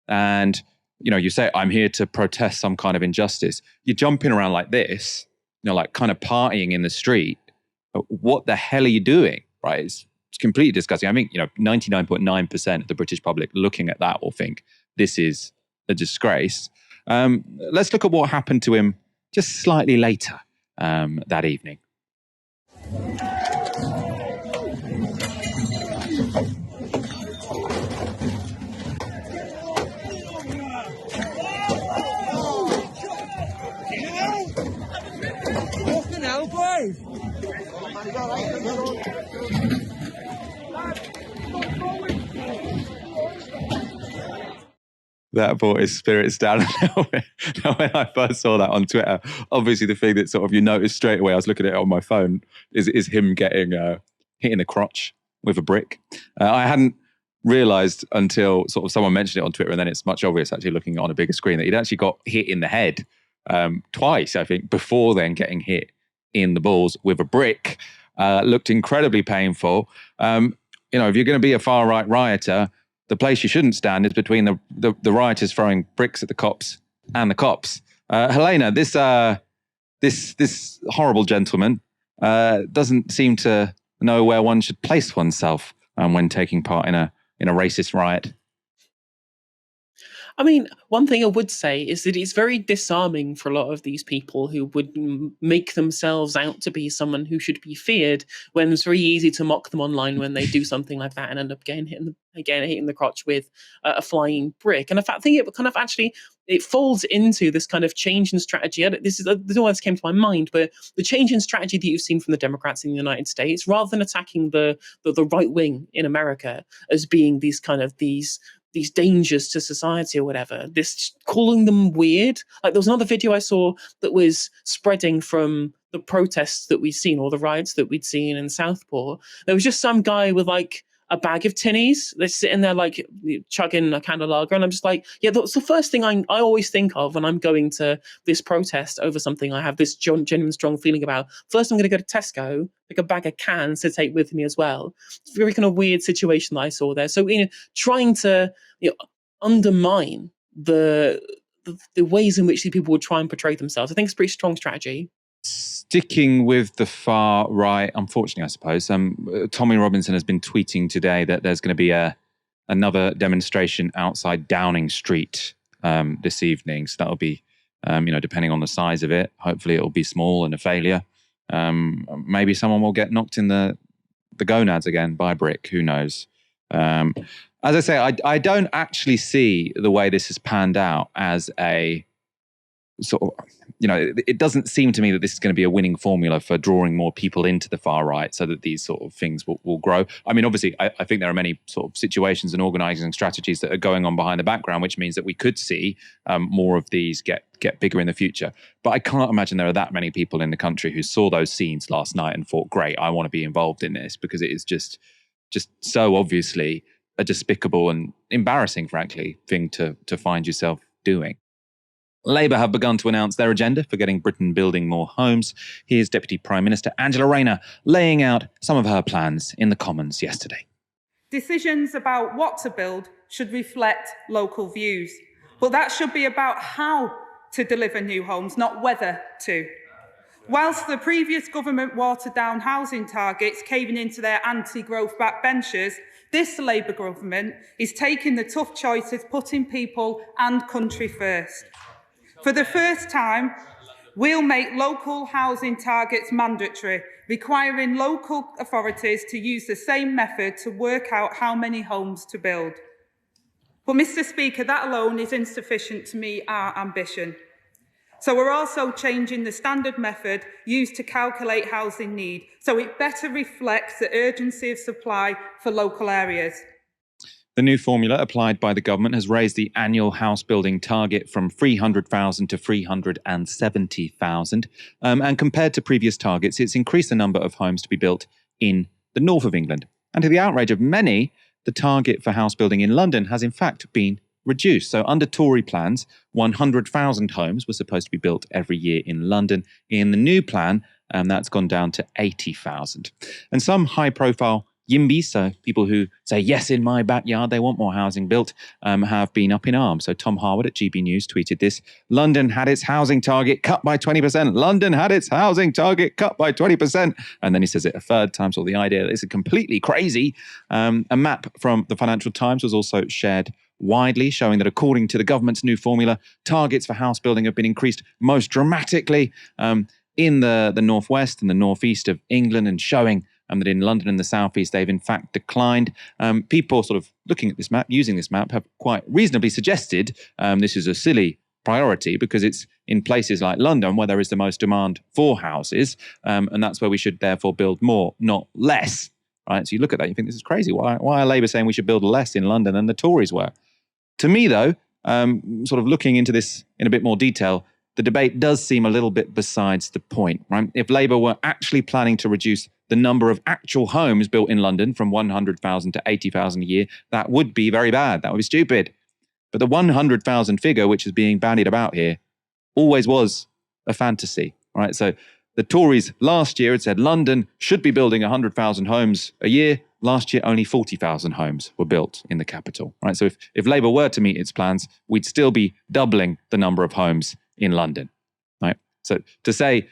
And, you say, I'm here to protest some kind of injustice. You're jumping around like this, like kind of partying in the street. What the hell are you doing, right? It's completely disgusting. I think, 99.9% of the British public looking at that will think this is a disgrace. Let's look at what happened to him just slightly later that evening. That brought his spirits down a little bit. When I first saw that on Twitter, obviously the thing that sort of you noticed straight away, I was looking at it on my phone, is him getting hit in the crotch with a brick. I hadn't realised until sort of someone mentioned it on Twitter, and then it's much obvious actually looking on a bigger screen that he'd actually got hit in the head twice, I think, before then getting hit in the balls with a brick. Looked incredibly painful. If you're going to be a far-right rioter, the place you shouldn't stand is between the rioters throwing bricks at the cops and the cops. Helena, this horrible gentleman doesn't seem to know where one should place oneself when taking part in a racist riot. I mean, one thing I would say is that it's very disarming for a lot of these people who would make themselves out to be someone who should be feared, when it's very easy to mock them online when they do something like that and end up getting hit in the crotch with a flying brick. And I think it kind of actually it folds into this kind of change in strategy. This is the words came to my mind, but the change in strategy that you've seen from the Democrats in the United States, rather than attacking the right wing in America as being these dangers to society or whatever, this calling them weird. Like there was another video I saw that was spreading from the protests that we'd seen or the riots that we'd seen in Southport. There was just some guy with like a bag of tinnies. They're sitting there like chugging a can of lager. And I'm just like, yeah, that's the first thing I always think of when I'm going to this protest over something I have this genuine strong feeling about. First, I'm going to go to Tesco, pick a bag of cans to take with me as well. It's a very kind of weird situation that I saw there. So, trying to undermine the ways in which these people would try and portray themselves, I think it's a pretty strong strategy. Sticking with the far right, unfortunately, I suppose, Tommy Robinson has been tweeting today that there's going to be another demonstration outside Downing Street this evening. So that'll be, depending on the size of it, hopefully it'll be small and a failure. Maybe someone will get knocked in the gonads again by a brick. Who knows? As I say, I don't actually see the way this has panned out as a sort of, it doesn't seem to me that this is going to be a winning formula for drawing more people into the far right so that these sort of things will grow. I mean, obviously, I think there are many sort of situations and organizing strategies that are going on behind the background, which means that we could see more of these get bigger in the future. But I can't imagine there are that many people in the country who saw those scenes last night and thought, great, I want to be involved in this, because it is just so obviously a despicable and embarrassing, frankly, thing to find yourself doing. Labour have begun to announce their agenda for getting Britain building more homes. Here's Deputy Prime Minister Angela Rayner laying out some of her plans in the Commons yesterday. Decisions about what to build should reflect local views, but that should be about how to deliver new homes, not whether to. Whilst the previous government watered down housing targets, caving into their anti-growth backbenchers, this Labour government is taking the tough choices, putting people and country first. For the first time, we'll make local housing targets mandatory, requiring local authorities to use the same method to work out how many homes to build. But, Mr. Speaker, that alone is insufficient to meet our ambition. So we're also changing the standard method used to calculate housing need, so it better reflects the urgency of supply for local areas. The new formula applied by the government has raised the annual house building target from 300,000 to 370,000. And compared to previous targets, it's increased the number of homes to be built in the north of England. And to the outrage of many, the target for house building in London has in fact been reduced. So under Tory plans, 100,000 homes were supposed to be built every year in London. In the new plan, that's gone down to 80,000. And some high-profile YIMBYs, so people who say, yes, in my backyard, they want more housing built, have been up in arms. So Tom Harwood at GB News tweeted this: London had its housing target cut by 20%. London had its housing target cut by 20%. And then he says it a third time, so the idea that this is completely crazy. A map from the Financial Times was also shared widely, showing that according to the government's new formula, targets for house building have been increased most dramatically in the northwest and the northeast of England, and showing that in London and the southeast, they've in fact declined. People sort of looking at this map, using this map, have quite reasonably suggested this is a silly priority because it's in places like London where there is the most demand for houses, and that's where we should therefore build more, not less. Right? So you look at that, you think this is crazy. Why are Labour saying we should build less in London than the Tories were? To me, though, sort of looking into this in a bit more detail, the debate does seem a little bit besides the point, right? If Labour were actually planning to reduce the number of actual homes built in London from 100,000 to 80,000 a year, that would be very bad. That would be stupid. But the 100,000 figure, which is being bandied about here, always was a fantasy, right? So the Tories last year had said London should be building 100,000 homes a year. Last year, only 40,000 homes were built in the capital, right? So if Labour were to meet its plans, we'd still be doubling the number of homes in London, right? So to say,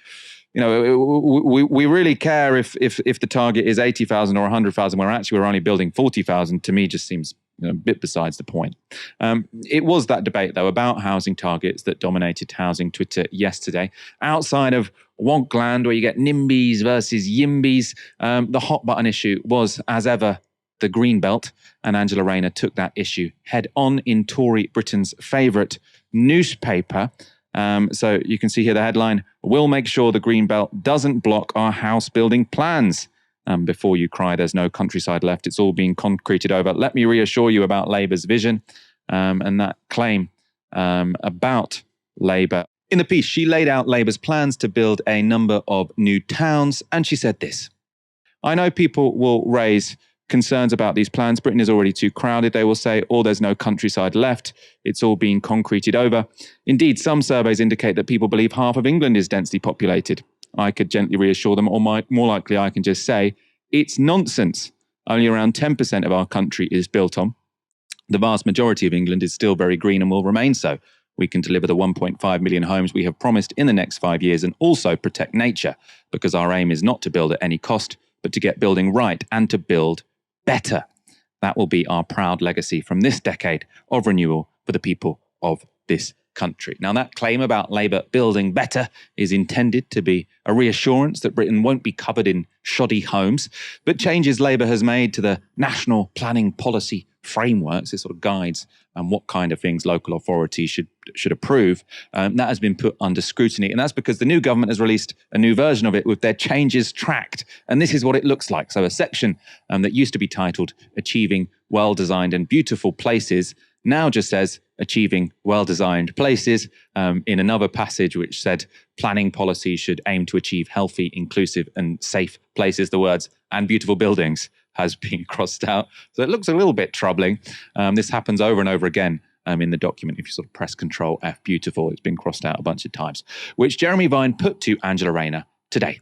we really care if the target is 80,000 or 100,000, where actually we're only building 40,000, to me just seems a bit besides the point. It was that debate, though, about housing targets that dominated housing Twitter yesterday. Outside of Wonkland, where you get NIMBYs versus YIMBYs, the hot button issue was, as ever, the Green Belt, and Angela Rayner took that issue head on in Tory Britain's favourite newspaper. So you can see here the headline: "We'll make sure the Green Belt doesn't block our house building plans." Before you cry, there's no countryside left. It's all being concreted over. Let me reassure you about Labour's vision and that claim about Labour. In the piece, she laid out Labour's plans to build a number of new towns, and she said this: "I know people will raise concerns about these plans. Britain is already too crowded, they will say, or there's no countryside left. It's all being concreted over. Indeed, some surveys indicate that people believe half of England is densely populated. I could gently reassure them, or more likely I can just say, it's nonsense. Only around 10% of our country is built on. The vast majority of England is still very green and will remain so. We can deliver the 1.5 million homes we have promised in the next 5 years and also protect nature, because our aim is not to build at any cost, but to get building right and to build better. That will be our proud legacy from this decade of renewal for the people of this country." Now, that claim about Labour building better is intended to be a reassurance that Britain won't be covered in shoddy homes, but changes Labour has made to the national planning policy frameworks, it sort of guides what kind of things local authorities should approve, that has been put under scrutiny. And that's because the new government has released a new version of it with their changes tracked. And this is what it looks like. So a section that used to be titled "Achieving Well-Designed and Beautiful Places" now just says "Achieving Well-Designed Places," in another passage which said planning policy should aim to achieve healthy, inclusive and safe places. The words "and beautiful buildings" has been crossed out. So it looks a little bit troubling. This happens over and over again in the document. If you sort of press Control F, beautiful, it's been crossed out a bunch of times, which Jeremy Vine put to Angela Rayner today.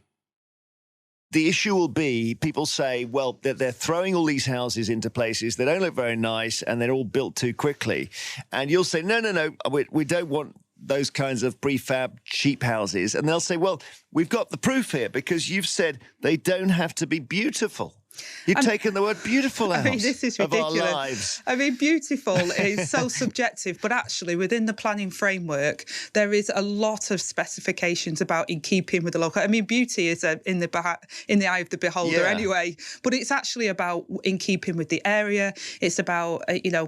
The issue will be, people say, well, they're throwing all these houses into places, they don't look very nice, and they're all built too quickly. And you'll say, no, we don't want those kinds of prefab cheap houses. And they'll say, well, we've got the proof here, because you've said they don't have to be beautiful. You've taken the word beautiful out this is of our ridiculous. lives. Beautiful is so subjective, but actually within the planning framework, there is a lot of specifications about in keeping with the local. Beauty is in the eye of the beholder anyway, but it's actually about in keeping with the area. It's about,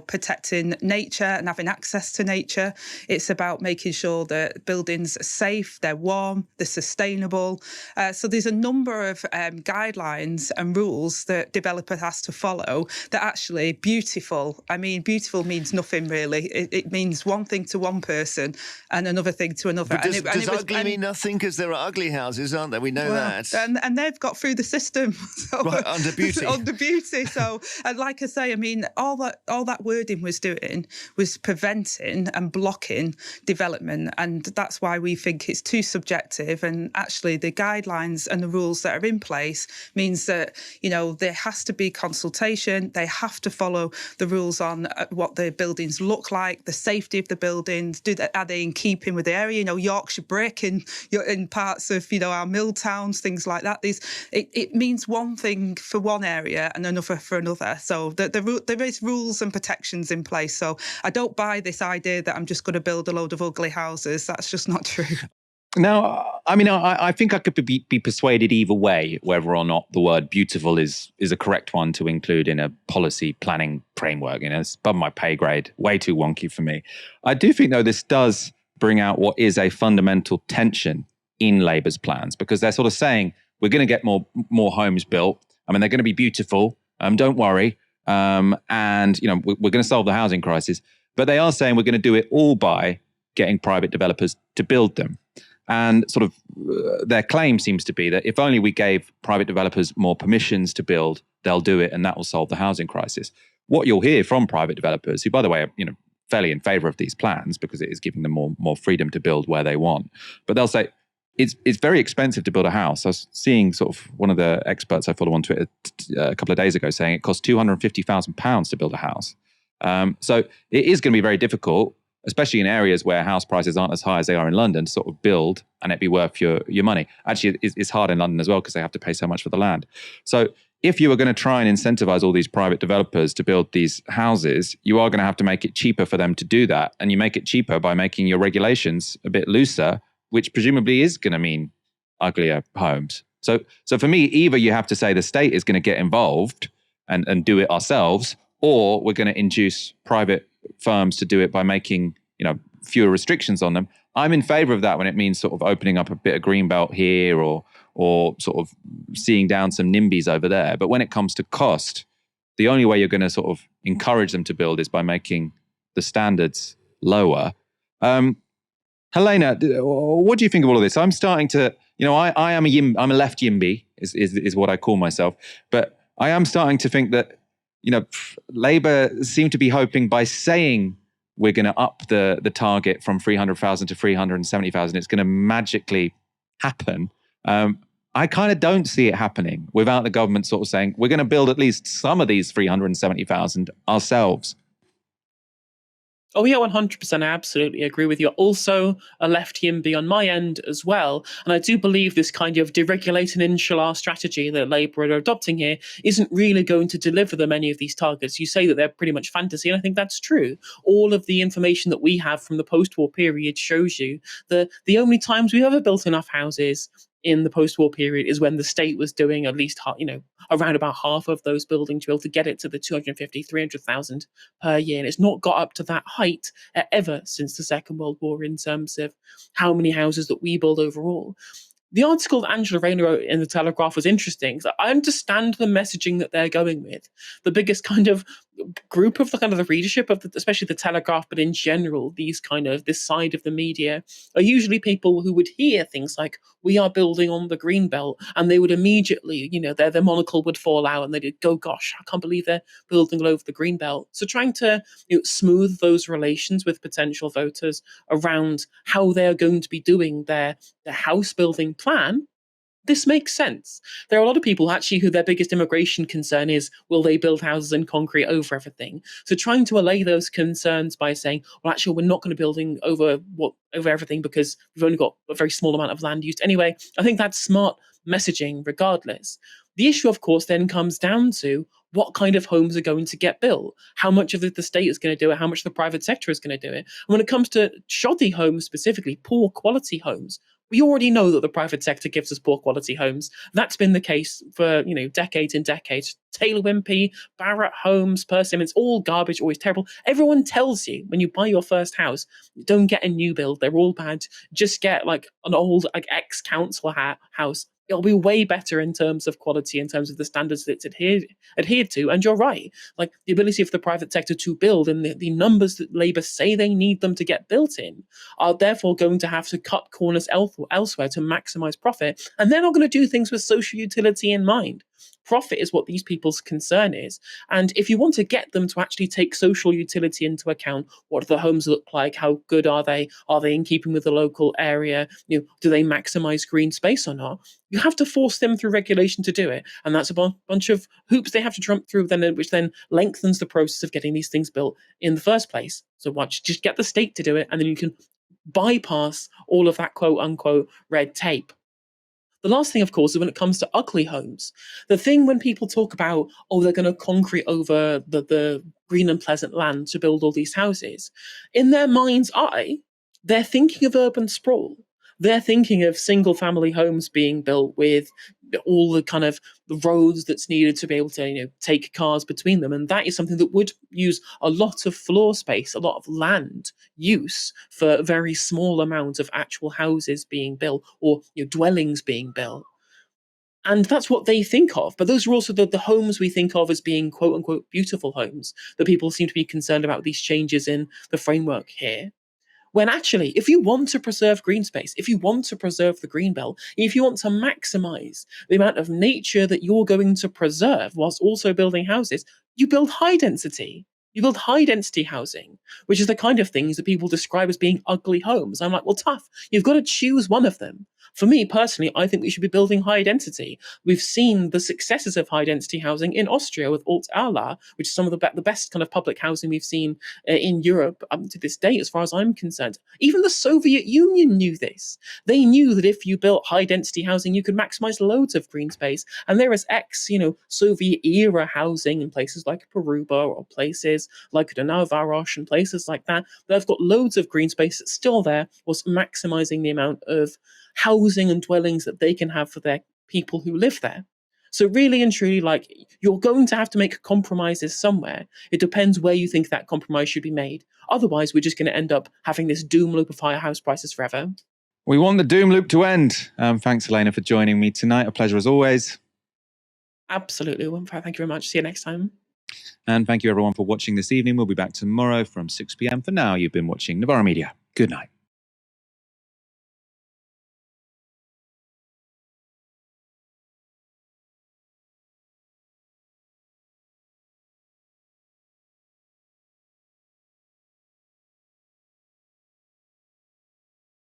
protecting nature and having access to nature. It's about making sure that buildings are safe, they're warm, they're sustainable. So there's a number of guidelines and rules that developer has to follow that actually beautiful. Beautiful means nothing really. It means one thing to one person and another thing to another. But does ugly mean nothing? Because there are ugly houses, aren't there? We know that. And they've got through the system. So, right, under beauty. Under beauty. So, and like I say, all that wording was doing was preventing and blocking development. And that's why we think it's too subjective. And actually the guidelines and the rules that are in place means that, there has to be consultation. They have to follow the rules on what the buildings look like, the safety of the buildings. Are they in keeping with the area? Yorkshire brick in parts of our mill towns, things like that. It means one thing for one area and another for another. So there is rules and protections in place. So I don't buy this idea that I'm just going to build a load of ugly houses. That's just not true. Now, I think I could be persuaded either way, whether or not the word beautiful is a correct one to include in a policy planning framework. It's above my pay grade, way too wonky for me. I do think, though, this does bring out what is a fundamental tension in Labour's plans, because they're sort of saying, we're going to get more homes built. They're going to be beautiful. Don't worry. And, we're going to solve the housing crisis. But they are saying we're going to do it all by getting private developers to build them. And sort of their claim seems to be that if only we gave private developers more permissions to build, they'll do it, and that will solve the housing crisis. What you'll hear from private developers, who, by the way, are fairly in favor of these plans because it is giving them more freedom to build where they want, but they'll say it's very expensive to build a house. I was seeing sort of one of the experts I follow on Twitter a couple of days ago saying it costs £250,000 to build a house. So it is going to be very difficult, especially in areas where house prices aren't as high as they are in London, to sort of build and it be worth your money. Actually, it's hard in London as well because they have to pay so much for the land. So if you were going to try and incentivize all these private developers to build these houses, you are going to have to make it cheaper for them to do that. And you make it cheaper by making your regulations a bit looser, which presumably is going to mean uglier homes. So for me, either you have to say the state is going to get involved and do it ourselves, or we're going to induce private firms to do it by making fewer restrictions on them. I'm in favor of that when it means sort of opening up a bit of greenbelt here or sort of seeing down some NIMBYs over there. But when it comes to cost, the only way you're going to sort of encourage them to build is by making the standards lower. Helena, what do you think of all of this? I'm starting to, I'm a left YIMBY is what I call myself, but I am starting to think that Labour seem to be hoping by saying we're going to up the target from 300,000 to 370,000, it's going to magically happen. I kind of don't see it happening without the government sort of saying we're going to build at least some of these 370,000 ourselves. Oh yeah, 100%. I absolutely agree with you. Also, a left YIMBY on my end as well. And I do believe this kind of deregulate and inshallah strategy that Labour are adopting here isn't really going to deliver them any of these targets. You say that they're pretty much fantasy, and I think that's true. All of the information that we have from the post-war period shows you that the only times we've ever built enough houses in the post-war period is when the state was doing at least, around about half of those buildings to be able to get it to the 250, 300,000 per year. And it's not got up to that height ever since the Second World War in terms of how many houses that we build overall. The article that Angela Rayner wrote in The Telegraph was interesting. So I understand the messaging that they're going with. The biggest kind of group of the readership of especially The Telegraph, but in general, this side of the media are usually people who would hear things like, we are building on the green belt, and they would immediately, their monocle would fall out and they'd go, gosh, I can't believe they're building all over the green belt. So trying to smooth those relations with potential voters around how they're going to be doing their house building plan, this makes sense. There are a lot of people actually who their biggest immigration concern is, will they build houses in concrete over everything? So trying to allay those concerns by saying, well, actually, we're not going to be building over everything because we've only got a very small amount of land used anyway. I think that's smart messaging regardless. The issue, of course, then comes down to what kind of homes are going to get built, how much of it the state is going to do it, how much the private sector is going to do it. And when it comes to shoddy homes specifically, poor quality homes, we already know that the private sector gives us poor quality homes. That's been the case for, decades and decades. Taylor Wimpey, Barrett Homes, Persimmons, all garbage, always terrible. Everyone tells you when you buy your first house, don't get a new build. They're all bad. Just get an old ex-council house. It'll be way better in terms of quality, in terms of the standards that it's adhered to. And you're right. The ability of the private sector to build and the numbers that Labour say they need them to get built in are therefore going to have to cut corners elsewhere to maximise profit. And they're not going to do things with social utility in mind. Profit is what these people's concern is. And if you want to get them to actually take social utility into account, what do the homes look like? How good are they? Are they in keeping with the local area? Do they maximize green space or not? You have to force them through regulation to do it. And that's a bunch of hoops they have to jump through, which then lengthens the process of getting these things built in the first place. So just get the state to do it, and then you can bypass all of that quote unquote red tape. The last thing, of course, is when it comes to ugly homes. The thing when people talk about, they're going to concrete over the green and pleasant land to build all these houses, in their mind's eye, they're thinking of urban sprawl. They're thinking of single-family homes being built with all the kind of the roads that's needed to be able to take cars between them, and that is something that would use a lot of floor space, a lot of land use for a very small amount of actual houses being built or dwellings being built. And that's what they think of. But those are also the homes we think of as being quote unquote beautiful homes that people seem to be concerned about these changes in the framework here. When actually, if you want to preserve green space, if you want to preserve the green belt, if you want to maximize the amount of nature that you're going to preserve whilst also building houses, you build high density. You build high density housing, which is the kind of things that people describe as being ugly homes. I'm like, well, tough. You've got to choose one of them. For me personally, I think we should be building high density. We've seen the successes of high density housing in Austria with Alt Ala, which is some of the best kind of public housing we've seen in Europe up to this day, as far as I'm concerned. Even the Soviet Union knew this. They knew that if you built high density housing, you could maximize loads of green space. And there is Soviet era housing in places like Peruba or places like the Novara and places like that have got loads of green space that's still there, whilst maximizing the amount of housing and dwellings that they can have for their people who live there. So really and truly, you're going to have to make compromises somewhere. It depends where you think that compromise should be made. Otherwise, we're just going to end up having this doom loop of higher house prices forever. We want the doom loop to end. Thanks, Helena, for joining me tonight. A pleasure as always. Absolutely. Well, thank you very much. See you next time. And thank you everyone for watching this evening. We'll be back tomorrow from 6 p.m. For now, you've been watching Novara Media. Good night.